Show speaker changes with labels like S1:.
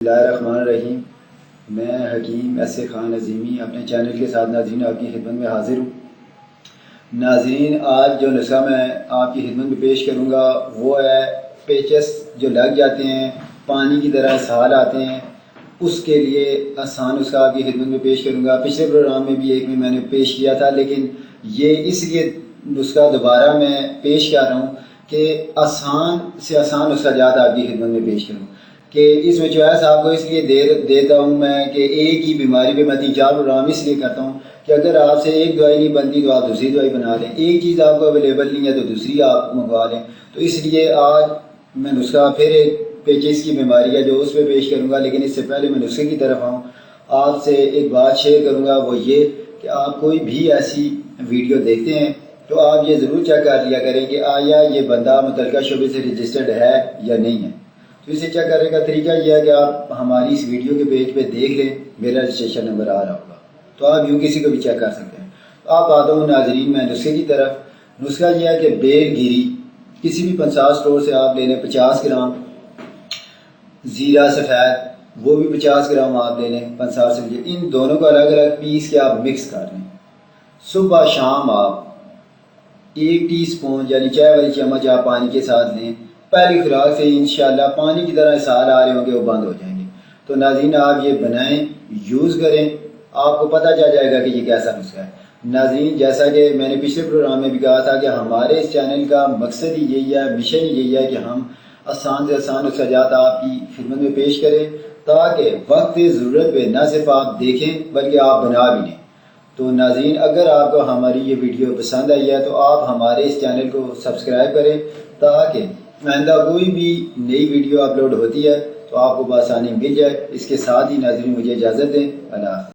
S1: بسم اللہ الرحمن الرحیم۔ میں حکیم ایس خان عظیمی اپنے چینل کے ساتھ ناظرین آپ کی خدمت میں حاضر ہوں۔ ناظرین آج جو نسخہ میں آپ کی خدمت میں پیش کروں گا وہ ہے پیچز جو لگ جاتے ہیں پانی کی طرح اسہال آتے ہیں، اس کے لیے آسان نسخہ آپ کی خدمت میں پیش کروں گا۔ پچھلے پروگرام میں بھی ایک میں نے پیش کیا تھا، لیکن یہ اس لیے نسخہ دوبارہ میں پیش کر رہا ہوں کہ آسان سے آسان نسخہ جات آپ کی خدمت میں پیش کروں کہ اس میں چوائس آپ کو اس لیے دیتا ہوں میں کہ ایک ہی بیماری پہ میں 3-4 پروگرام اس لیے کرتا ہوں کہ اگر آپ سے ایک دوائی نہیں بنتی تو آپ دوسری دوائی بنا لیں، ایک چیز آپ کو اویلیبل نہیں ہے تو دوسری آپ منگوا لیں۔ تو اس لیے آج میں نسخہ پھر پیچز کی بیماری ہے جو اس پہ پیش کروں گا، لیکن اس سے پہلے میں نسخے کی طرف آؤں آپ سے ایک بات شیئر کروں گا، وہ یہ کہ آپ کوئی بھی ایسی ویڈیو دیکھتے ہیں تو آپ یہ ضرور چیک کر لیا کریں کہ آیا یہ بندہ متعلقہ شعبے سے رجسٹرڈ ہے یا نہیں ہے۔ تو اسے چیک کرنے کا طریقہ یہ ہے کہ آپ ہماری اس ویڈیو کے پیج پہ دیکھ لیں، میرا رجسٹریشن نمبر آ رہا ہوگا، تو آپ یوں کسی کو بھی چیک کر سکتے ہیں۔ تو آپ آتا ہوں ناظرین میں نسخے کی طرف۔ نسخہ یہ ہے کہ بیل گیری کسی بھی پنسار سٹور سے آپ لے لیں 50 گرام، زیرہ سفید وہ بھی 50 گرام آپ لے لیں پنسار سے، ان دونوں کو الگ الگ پیس کے آپ مکس کر لیں۔ صبح شام آپ 1 ٹی اسپون یعنی چائے والی چمچ آپ پانی کے ساتھ لیں۔ پہلی خوراک سے انشاءاللہ پانی کی طرح اسہال آ رہے ہوں گے وہ بند ہو جائیں گے۔ تو ناظرین آپ یہ بنائیں، یوز کریں، آپ کو پتہ چل جائے گا کہ یہ کیسا نسخہ ہے۔ ناظرین جیسا کہ میں نے پچھلے پروگرام میں بھی کہا تھا کہ ہمارے اس چینل کا مقصد ہی یہی ہے، مشن ہی یہی ہے کہ ہم آسان سے آسان نسخہ جات آپ کی خدمت میں پیش کریں تاکہ وقت ضرورت پہ نہ صرف آپ دیکھیں بلکہ آپ بنا بھی لیں۔ تو ناظرین اگر آپ کو ہماری یہ ویڈیو پسند آئی ہے تو آپ ہمارے اس چینل کو سبسکرائب کریں تاکہ آئندہ کوئی بھی نئی ویڈیو اپلوڈ ہوتی ہے تو آپ کو بآسانی مل جائے۔ اس کے ساتھ ہی ناظرین مجھے اجازت دیں، اللہ حافظ۔